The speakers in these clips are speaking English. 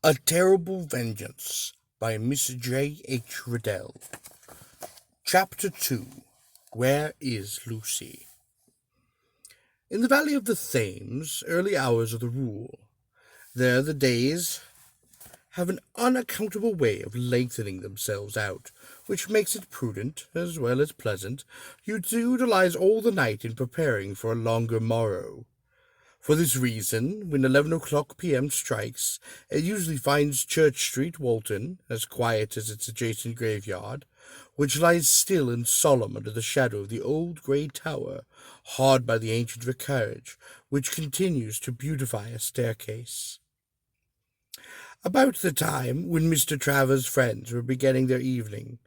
A Terrible Vengeance by Miss J. H. Riddell. Chapter 2. Where is Lucy? In the valley of the Thames, early hours are the rule. There the days have an unaccountable way of lengthening themselves out, which makes it prudent, as well as pleasant, to utilize all the night in preparing for a longer morrow. For this reason, when 11 o'clock p.m. strikes, it usually finds Church Street, Walton, as quiet as its adjacent graveyard, which lies still and solemn under the shadow of the old grey tower, hard by the ancient vicarage, which continues to beautify a staircase. About the time when Mr. Travers' friends were beginning their evening,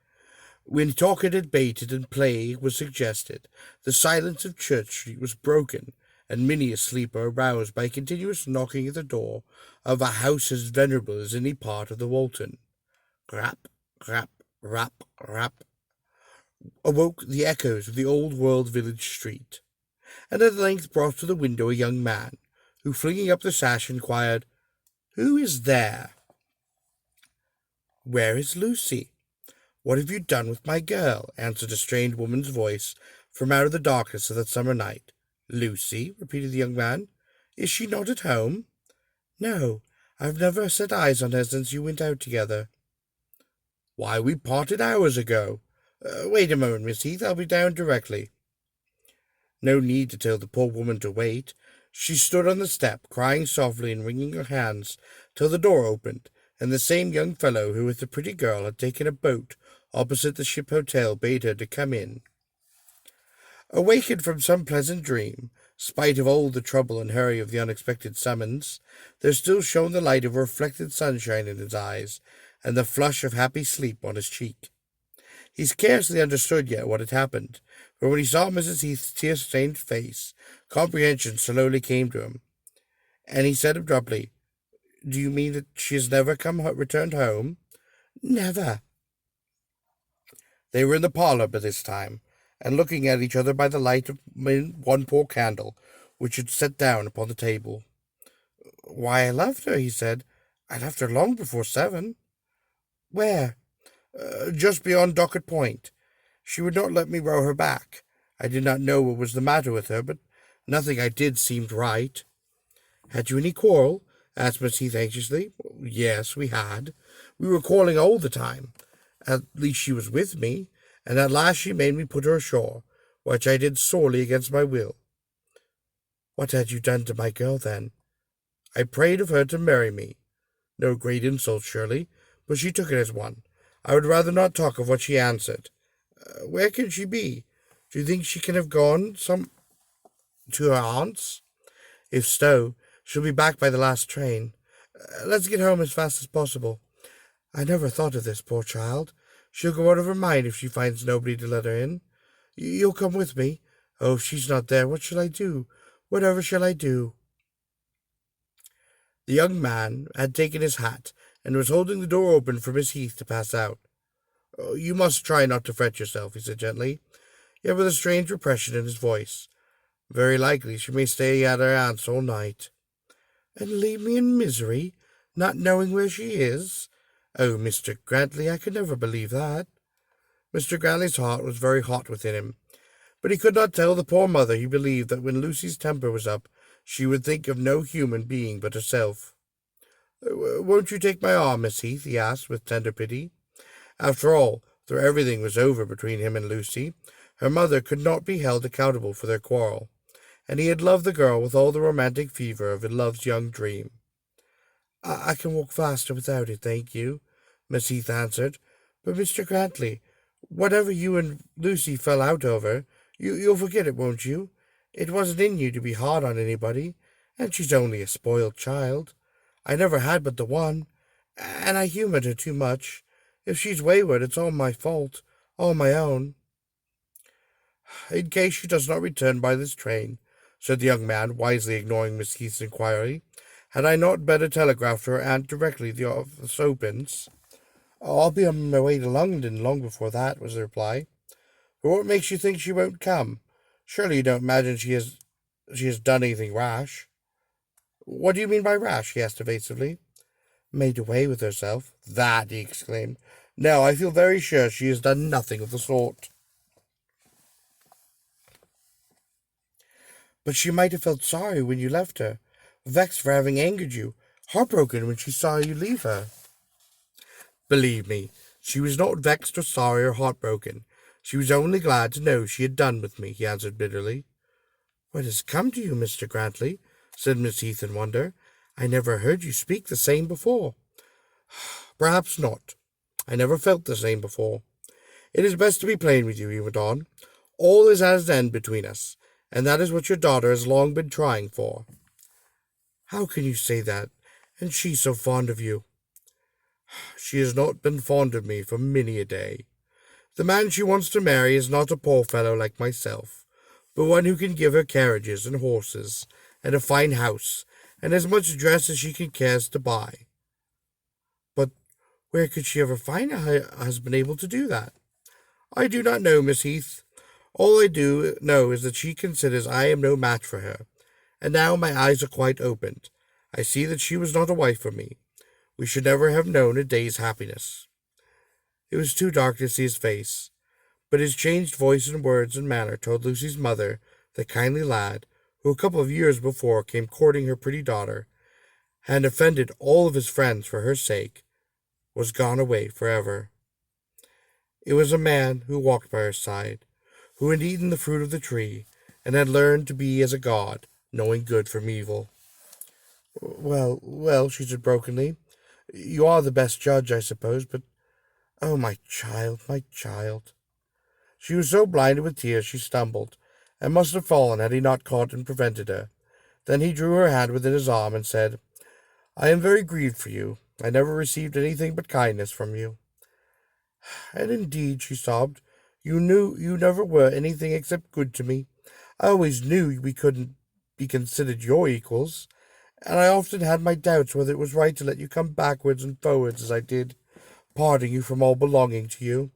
when talk had abated and play was suggested, the silence of Church Street was broken, and many a sleeper aroused by continuous knocking at the door of a house as venerable as any part of the Walton. Rap, rap, rap, rap, awoke the echoes of the old-world village street, and at length brought to the window a young man, who, flinging up the sash, inquired, "Who is there?" "Where is Lucy? What have you done with my girl?" answered a strange woman's voice from out of the darkness of that summer night. "Lucy?" repeated the young man. "Is she not at home?" "No, I've never set eyes on her since you went out together." "Why, we parted hours ago. Wait a moment, Miss Heath, I'll be down directly." No need to tell the poor woman to wait. She stood on the step, crying softly and wringing her hands, till the door opened, and the same young fellow who with the pretty girl had taken a boat opposite the Ship Hotel bade her to come in. Awakened from some pleasant dream, spite of all the trouble and hurry of the unexpected summons, there still shone the light of reflected sunshine in his eyes, and the flush of happy sleep on his cheek. He scarcely understood yet what had happened, for when he saw Mrs. Heath's tear-stained face, comprehension slowly came to him, and he said abruptly, "Do you mean that she has never returned home?" "Never." They were in the parlour by this time, and looking at each other by the light of one poor candle, which had set down upon the table. "Why, I left her," he said. "I left her long before 7. "Where?" "Just beyond Docket Point. She would not let me row her back. I did not know what was the matter with her, but nothing I did seemed right." "Had you any quarrel?" asked Miss Heath anxiously. "Yes, we had. We were quarrelling all the time. At least she was with me, and at last she made me put her ashore, which I did sorely against my will." "What had you done to my girl, then?" "I prayed of her to marry me. No great insult, surely, but she took it as one. I would rather not talk of what she answered. Where can she be? Do you think she can have gone to her aunt's? If so, she'll be back by the last train. Let's get home as fast as possible. I never thought of this, poor child. She'll go out of her mind if she finds nobody to let her in. You'll come with me? Oh, if she's not there, what shall I do? Whatever shall I do?" The young man had taken his hat, and was holding the door open for Miss Heath to pass out. "Oh, you must try not to fret yourself," he said gently, yet with a strange repression in his voice. "Very likely she may stay at her aunt's all night." "And leave me in misery, not knowing where she is? Oh, Mr. Grantley, I could never believe that." Mr. Grantley's heart was very hot within him, but he could not tell the poor mother he believed that when Lucy's temper was up, she would think of no human being but herself. "Won't you take my arm, Miss Heath?" he asked, with tender pity. After all, though everything was over between him and Lucy, her mother could not be held accountable for their quarrel, and he had loved the girl with all the romantic fever of a love's young dream. "I can walk faster without it, thank you," Miss Heath answered. "But, Mr. Grantley, whatever you and Lucy fell out over, you'll forget it, won't you? It wasn't in you to be hard on anybody, and she's only a spoiled child. I never had but the one, and I humoured her too much. If she's wayward, it's all my fault, all my own." "In case she does not return by this train," said the young man, wisely ignoring Miss Heath's inquiry, "had I not better telegraph to her aunt directly the office opens?" "I'll be on my way to London long before that," was the reply. "But what makes you think she won't come? Surely you don't imagine she has done anything rash?" "What do you mean by rash?" he asked evasively. Made away with herself? That, he exclaimed. No, I feel very sure she has done nothing of the sort. But she might have felt sorry when you left her, vexed for having angered you, heartbroken when she saw you leave her. Believe me, she was not vexed or sorry or heartbroken. She was only glad to know she had done with me, he answered bitterly. What has come to you, Mr. Grantley? Said Miss Heath in wonder. I never heard you speak the same before. Perhaps not. I never felt the same before. It is best to be plain with you, he went on. All is at an end between us, and that is what your daughter has long been trying for. How can you say that, and she so fond of you? She has not been fond of me for many a day. The man she wants to marry is not a poor fellow like myself, but one who can give her carriages and horses, and a fine house, and as much dress as she can care to buy. But where could she ever find a husband able to do that? I do not know, Miss Heath. All I do know is that she considers I am no match for her, and now my eyes are quite opened. I see that she was not a wife for me. We should never have known a day's happiness. It was too dark to see his face, but his changed voice and words and manner told Lucy's mother that kindly lad, who a couple of years before came courting her pretty daughter, had offended all of his friends for her sake, was gone away forever. It was a man who walked by her side, who had eaten the fruit of the tree, and had learned to be as a god, knowing good from evil. Well, she said brokenly. You are the best judge, I suppose, but oh, my child, my child. She was so blinded with tears she stumbled, and must have fallen had he not caught and prevented her. Then he drew her hand within his arm and said, I am very grieved for you. I never received anything but kindness from you. And indeed, she sobbed, you never were anything except good to me. I always knew we couldn't be considered your equals, and I often had my doubts whether it was right to let you come backwards and forwards as I did, parting you from all belonging to you.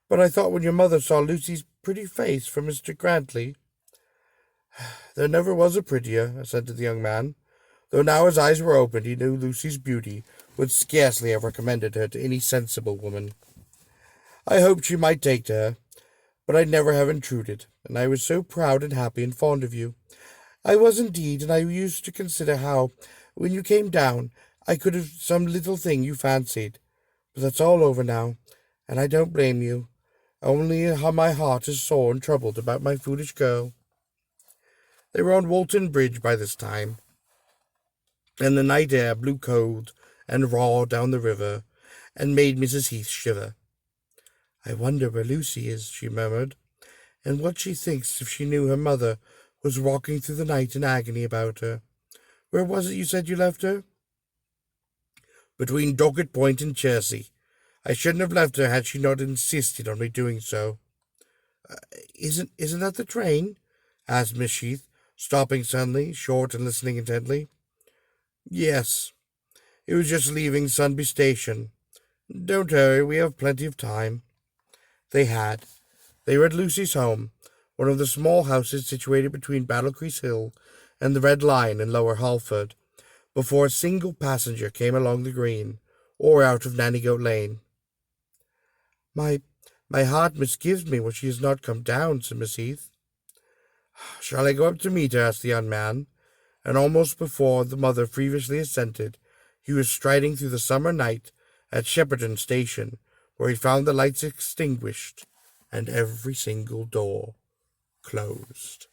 But I thought when your mother saw Lucy's pretty face from Mr. Grantley. There never was a prettier, assented the young man, though now his eyes were opened he knew Lucy's beauty would scarcely have recommended her to any sensible woman. I hoped you might take to her, but I'd never have intruded, and I was so proud and happy and fond of you. I was indeed, and I used to consider how, when you came down, I could have some little thing you fancied. But that's all over now, and I don't blame you. Only how my heart is sore and troubled about my foolish girl. They were on Walton Bridge by this time, and the night air blew cold and raw down the river, and made Mrs. Heath shiver. I wonder where Lucy is, she murmured, and what she thinks if she knew her mother was walking through the night in agony about her. Where was it you said you left her? Between Doggett Point and Chertsey. I shouldn't have left her had she not insisted on me doing so. Isn't that the train? Asked Miss Heath, stopping suddenly, short and listening intently. Yes. It was just leaving Sunby Station. Don't hurry, we have plenty of time. They had. They were at Lucy's home, one of the small houses situated between Battlecrease Hill and the Red Lion in Lower Halford, before a single passenger came along the green, or out of Nannygoat Lane. My heart misgives me when she has not come down, said Miss Heath. Shall I go up to meet her? Asked the young man, and almost before the mother previously assented, he was striding through the summer night at Shepperton Station, where he found the lights extinguished and every single door closed.